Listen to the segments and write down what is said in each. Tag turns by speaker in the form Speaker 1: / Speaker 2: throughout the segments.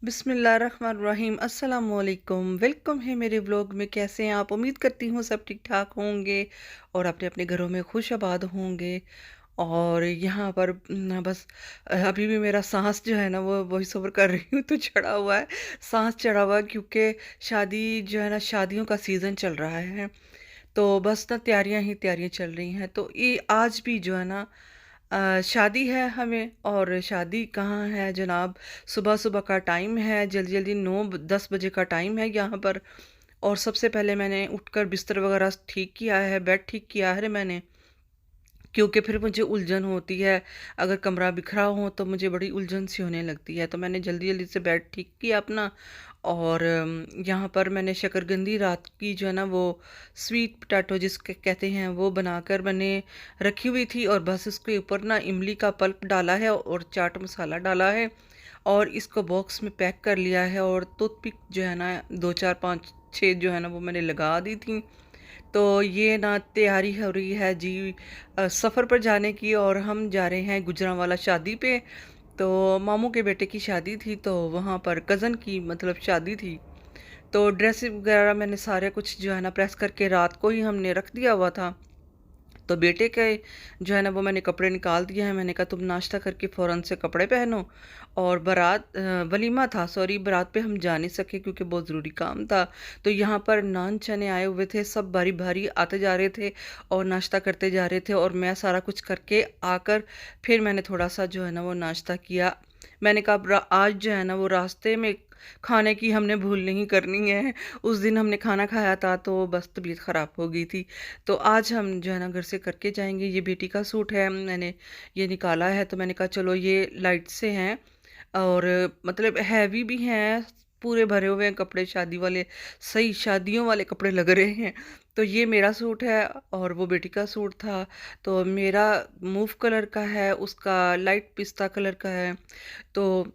Speaker 1: बिस्मिल्लाहिर्रहमानिर्रहीम अस्सलाम वालेकुम। वेलकम है मेरे व्लॉग में। कैसे हैं आप? उम्मीद करती हूँ सब ठीक ठाक होंगे और अपने अपने घरों में खुश आबाद होंगे। और यहाँ पर बस अभी भी मेरा सांस जो है ना वो वॉइस ओवर कर रही हूँ तो चढ़ा हुआ है। सांस चढ़ा हुआ है क्योंकि शादी जो है ना, शादियों का सीज़न चल रहा है। तो बस ना तैयारियां ही तैयारियां चल रही हैं। तो ये आज भी जो है ना शादी है हमें। और शादी कहाँ है जनाब? सुबह सुबह का टाइम है, जल्दी जल्दी 9-10 बजे का टाइम है यहाँ पर। और सबसे पहले मैंने उठकर बिस्तर वगैरह ठीक किया है, बेड ठीक किया है मैंने, क्योंकि फिर मुझे उलझन होती है। अगर कमरा बिखरा हो तो मुझे बड़ी उलझन सी होने लगती है। तो मैंने जल्दी जल्दी से बेड ठीक किया अपना। और यहाँ पर मैंने शकरकंदी रात की जो है ना वो स्वीट पोटैटो जिसके कहते हैं वो बनाकर मैंने रखी हुई थी। और बस उसके ऊपर ना इमली का पल्प डाला है और चाट मसाला डाला है और इसको बॉक्स में पैक कर लिया है। और टूथपिक जो है ना 2 4 5 6 जो है ना वो मैंने लगा दी थी। तो ये ना तैयारी हो रही है जी सफ़र पर जाने की। और हम जा रहे हैं गुजरांवाला शादी पे। तो मामू के बेटे की शादी थी, तो वहाँ पर कज़न की मतलब शादी थी। तो ड्रेस वगैरह मैंने सारे कुछ जो है ना प्रेस करके रात को ही हमने रख दिया हुआ था। तो बेटे के जो है ना वो मैंने कपड़े निकाल दिए हैं। मैंने कहा तुम नाश्ता करके फ़ौरन से कपड़े पहनो। और वलीमा था, सॉरी, बारात पे हम जा नहीं सके क्योंकि बहुत ज़रूरी काम था। तो यहाँ पर नान चने आए हुए थे, सब बारी बारी आते जा रहे थे और नाश्ता करते जा रहे थे। और मैं सारा कुछ करके आकर फिर मैंने थोड़ा सा जो है ना वो नाश्ता किया। मैंने कहा आज जो है ना वो रास्ते में खाने की हमने भूल नहीं करनी है। उस दिन हमने खाना खाया था तो बस तबीयत ख़राब हो गई थी। तो आज हम जो है ना घर से करके जाएंगे। ये बेटी का सूट है, मैंने ये निकाला है। तो मैंने कहा चलो ये लाइट से हैं और मतलब हैवी भी हैं, पूरे भरे हुए हैं कपड़े शादी वाले, सही शादियों वाले कपड़े लग रहे हैं। तो ये मेरा सूट है और वो बेटी का सूट था। तो मेरा मूव कलर का है, उसका लाइट पिस्ता कलर का है। तो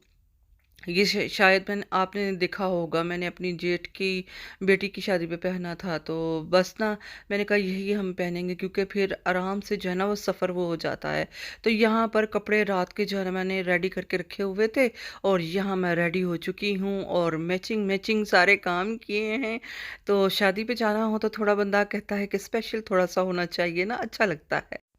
Speaker 1: ये शायद मैंने आपने देखा होगा, मैंने अपनी जेठ की बेटी की शादी पे पहना था। तो बस ना मैंने कहा यही हम पहनेंगे क्योंकि फिर आराम से जो है ना वो सफ़र वो हो जाता है। तो यहाँ पर कपड़े रात के जो है ना मैंने रेडी करके रखे हुए थे और यहाँ मैं रेडी हो चुकी हूँ और मैचिंग मैचिंग सारे काम किए हैं। तो शादी पे जाना हो तो थोड़ा बंदा कहता है कि स्पेशल थोड़ा सा होना चाहिए ना, अच्छा लगता है।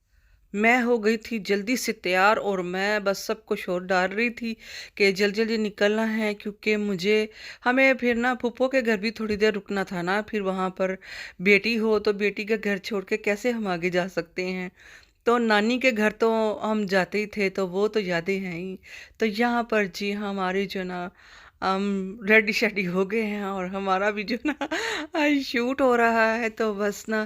Speaker 1: मैं हो गई थी जल्दी से तैयार और मैं बस सबको शोर डाल रही थी कि जल्दी जल्दी निकलना है क्योंकि मुझे हमें फिर ना फूफो के घर भी थोड़ी देर रुकना था ना। फिर वहाँ पर बेटी हो तो बेटी का घर छोड़ के कैसे हम आगे जा सकते हैं? तो नानी के घर तो हम जाते ही थे, तो वो तो यादें हैं ही। तो यहाँ पर जी हमारी जो ना हम रेडी शेडी हो गए हैं और हमारा भी जो ना शूट हो रहा है। तो बस ना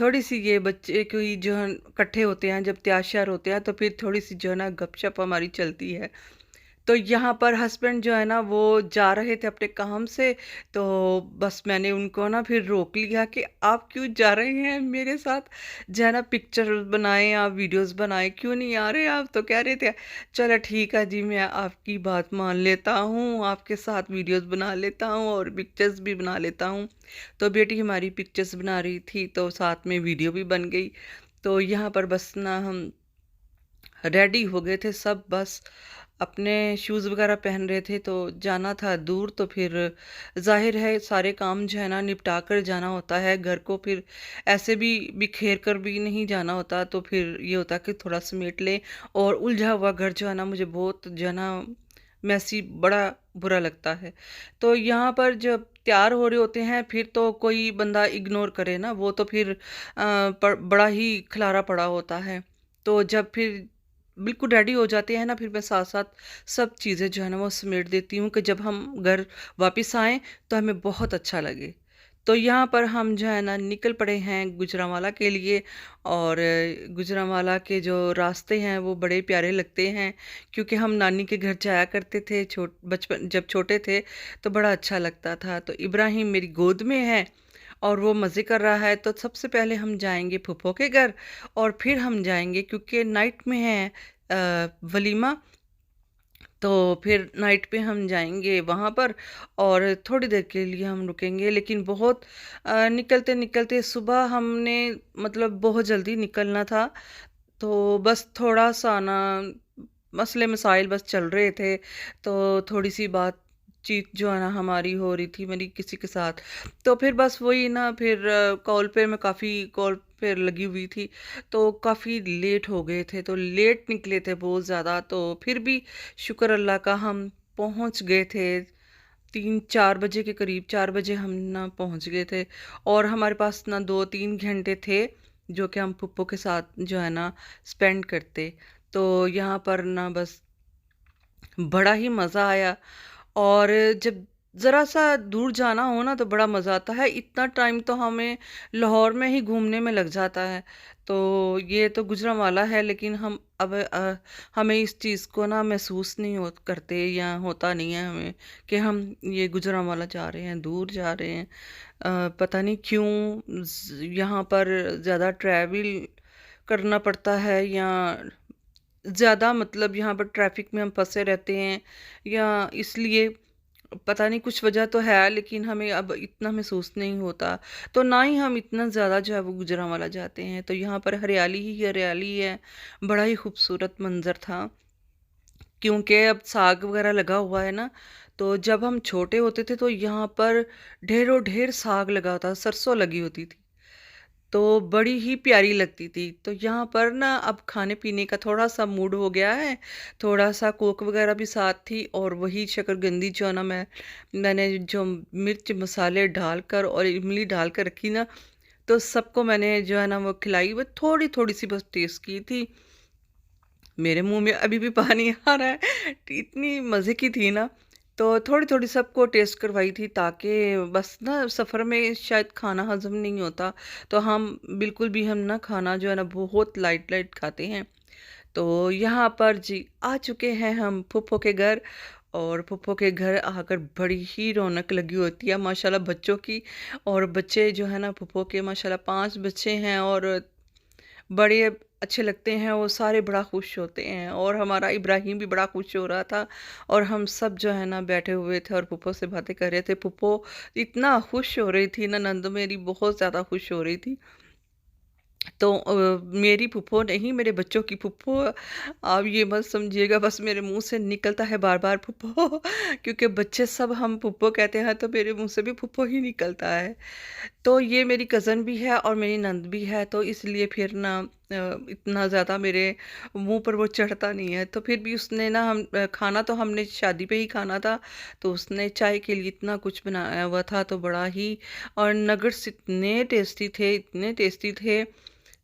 Speaker 1: थोड़ी सी ये बच्चे कोई जो है इकट्ठे होते हैं जब तैयार श्यार होते हैं तो फिर थोड़ी सी जो है ना गपशप हमारी चलती है। तो यहाँ पर हस्बैंड जो है ना वो जा रहे थे अपने काम से। तो बस मैंने उनको ना फिर रोक लिया कि आप क्यों जा रहे हैं मेरे साथ? जो है ना पिक्चर बनाए, आप वीडियोस बनाए, क्यों नहीं आ रहे आप? तो कह रहे थे चलो ठीक है जी, मैं आपकी बात मान लेता हूँ, आपके साथ वीडियोस बना लेता हूँ और पिक्चर्स भी बना लेता हूँ। तो बेटी हमारी पिक्चर्स बना रही थी तो साथ में वीडियो भी बन गई। तो यहाँ पर बस ना हम रेडी हो गए थे सब, बस अपने शूज़ वगैरह पहन रहे थे। तो जाना था दूर तो फिर जाहिर है सारे काम जो है ना निपटा कर जाना होता है घर को। फिर ऐसे भी बिखेर कर भी नहीं जाना होता। तो फिर ये होता कि थोड़ा समेट लें। और उलझा हुआ घर जो है ना मुझे बहुत जो है ना मैसी बड़ा बुरा लगता है। तो यहाँ पर जब तैयार हो रहे होते हैं फिर तो कोई बंदा इग्नोर करे ना, वो तो फिर बड़ा ही खलारा पड़ा होता है। तो जब फिर बिल्कुल रेडी हो जाते हैं ना फिर मैं साथ साथ सब चीज़ें जो है ना वो समेट देती हूँ कि जब हम घर वापस आएँ तो हमें बहुत अच्छा लगे। तो यहाँ पर हम जो है ना निकल पड़े हैं गुजरांवाला के लिए। और गुजरांवाला के जो रास्ते हैं वो बड़े प्यारे लगते हैं क्योंकि हम नानी के घर जाया करते थे छोट बचपन जब छोटे थे। तो बड़ा अच्छा लगता था। तो इब्राहिम मेरी गोद में है और वो मज़े कर रहा है। तो सबसे पहले हम जाएंगे फूफो के घर और फिर हम जाएंगे क्योंकि नाइट में है वलीमा। तो फिर नाइट पे हम जाएंगे वहाँ पर और थोड़ी देर के लिए हम रुकेंगे। लेकिन बहुत निकलते निकलते सुबह हमने मतलब बहुत जल्दी निकलना था। तो बस थोड़ा सा ना मसले मसाइल बस चल रहे थे। तो थोड़ी सी बात बातचीत जो है ना हमारी हो रही थी मेरी किसी के साथ। तो फिर बस वही ना, फिर कॉल पे मैं काफ़ी कॉल पे लगी हुई थी, तो काफ़ी लेट हो गए थे, तो लेट निकले थे बहुत ज़्यादा। तो फिर भी शुक्र अल्लाह का हम पहुंच गए थे 3-4 बजे के करीब, 4 बजे हम ना पहुंच गए थे। और हमारे पास ना 2-3 घंटे थे जो कि हम पुप्पो के साथ जो है ना स्पेंड करते। तो यहाँ पर ना बस बड़ा ही मज़ा आया। और जब ज़रा सा दूर जाना हो ना तो बड़ा मज़ा आता है, इतना टाइम तो हमें लाहौर में ही घूमने में लग जाता है। तो ये तो गुजरांवाला है, लेकिन हम अब हमें इस चीज़ को ना महसूस नहीं हो करते, या होता नहीं है हमें कि हम ये गुजरांवाला जा रहे हैं, दूर जा रहे हैं। पता नहीं क्यों यहाँ पर ज़्यादा ट्रैवल करना पड़ता है, या ज़्यादा मतलब यहाँ पर ट्रैफिक में हम फंसे रहते हैं, या इसलिए पता नहीं, कुछ वजह तो है, लेकिन हमें अब इतना महसूस नहीं होता। तो ना ही हम इतना ज़्यादा जो है वो गुजरांवाला जाते हैं। तो यहाँ पर हरियाली ही हरियाली है, बड़ा ही खूबसूरत मंजर था, क्योंकि अब साग वगैरह लगा हुआ है ना। तो जब हम छोटे होते थे तो यहाँ पर ढेरों ढेर साग लगा था, सरसों लगी होती थी, तो बड़ी ही प्यारी लगती थी। तो यहाँ पर ना अब खाने पीने का थोड़ा सा मूड हो गया है, थोड़ा सा कोक वगैरह भी साथ थी, और वही शकरकंदी जो है ना मैंने जो मिर्च मसाले डालकर और इमली डालकर रखी ना, तो सबको मैंने जो है ना वो खिलाई। वो थोड़ी थोड़ी सी बस टेस्ट की थी, मेरे मुंह में अभी भी पानी आ रहा है, इतनी मज़े की थी ना। तो थोड़ी थोड़ी सबको टेस्ट करवाई थी, ताकि बस ना सफ़र में शायद खाना हजम नहीं होता, तो हम बिल्कुल भी हम ना खाना जो है ना बहुत लाइट लाइट खाते हैं। तो यहाँ पर जी आ चुके हैं हम फूफो के घर। और फूफो के घर आकर बड़ी ही रौनक लगी होती है माशाल्लाह बच्चों की। और बच्चे जो है ना फूफो के माशाल्लाह 5 बच्चे हैं, और बड़े अच्छे लगते हैं, वो सारे बड़ा खुश होते हैं, और हमारा इब्राहिम भी बड़ा खुश हो रहा था। और हम सब जो है ना बैठे हुए थे और पुप्पो से बातें कर रहे थे। पुप्पो इतना खुश हो रही थी ना, नंद मेरी बहुत ज़्यादा खुश हो रही थी। तो मेरी फूफो नहीं, मेरे बच्चों की फूफो। आप ये मत समझिएगा बस मेरे मुंह से निकलता है बार बार फूफो क्योंकि बच्चे सब हम फूफो कहते हैं, तो मेरे मुंह से भी फूफो ही निकलता है। तो ये मेरी कज़न भी है और मेरी नंद भी है, तो इसलिए फिर ना इतना ज़्यादा मेरे मुंह पर वो चढ़ता नहीं है। तो फिर भी उसने ना खाना तो हमने शादी पे ही खाना था, तो उसने चाय के लिए इतना कुछ बनाया हुआ था, तो बड़ा ही। और नगट्स इतने टेस्टी थे, इतने टेस्टी थे।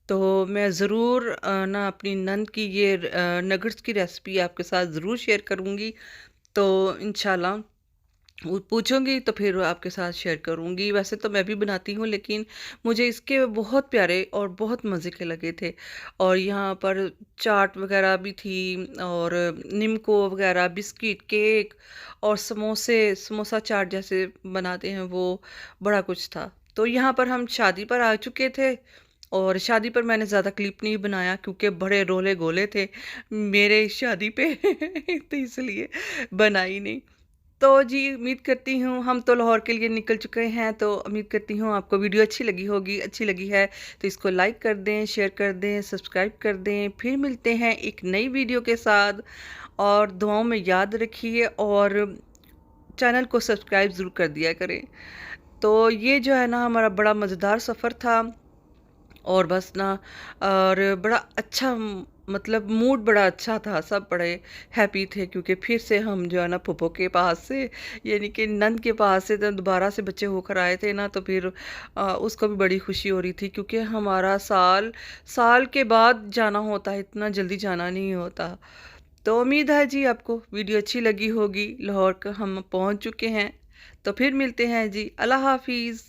Speaker 1: तो मैं ज़रूर ना अपनी नंद की ये नगट्स की रेसिपी आपके साथ ज़रूर शेयर करूँगी। तो इंशाल्लाह वो पूछूंगी तो फिर आपके साथ शेयर करूंगी। वैसे तो मैं भी बनाती हूँ, लेकिन मुझे इसके बहुत प्यारे और बहुत मज़े के लगे थे। और यहाँ पर चाट वगैरह भी थी, और निम्को वगैरह, बिस्किट, केक, और समोसे, समोसा चाट जैसे बनाते हैं वो, बड़ा कुछ था। तो यहाँ पर हम शादी पर आ चुके थे, और शादी पर मैंने ज़्यादा क्लिप नहीं बनाया क्योंकि बड़े रोले गोले थे मेरे शादी पे तो इसलिए बनाई नहीं। तो जी उम्मीद करती हूँ, हम तो लाहौर के लिए निकल चुके हैं, तो उम्मीद करती हूँ आपको वीडियो अच्छी लगी होगी। अच्छी लगी है तो इसको लाइक कर दें, शेयर कर दें, सब्सक्राइब कर दें। फिर मिलते हैं एक नई वीडियो के साथ, और दुआओं में याद रखिए, और चैनल को सब्सक्राइब ज़रूर कर दिया करें। तो ये जो है ना हमारा बड़ा मज़ेदार सफ़र था, और बस ना, और बड़ा अच्छा मतलब मूड बड़ा अच्छा था, सब बड़े हैप्पी थे, क्योंकि फिर से हम जो है ना फूफो के पास से, यानी कि नंद के पास से जब दोबारा से बच्चे होकर आए थे ना, तो फिर उसको भी बड़ी खुशी हो रही थी, क्योंकि हमारा साल साल के बाद जाना होता है, इतना जल्दी जाना नहीं होता। तो उम्मीद है जी आपको वीडियो अच्छी लगी होगी। लाहौर का हम पहुंच चुके हैं, तो फिर मिलते हैं जी। अल्लाह हाफिज़।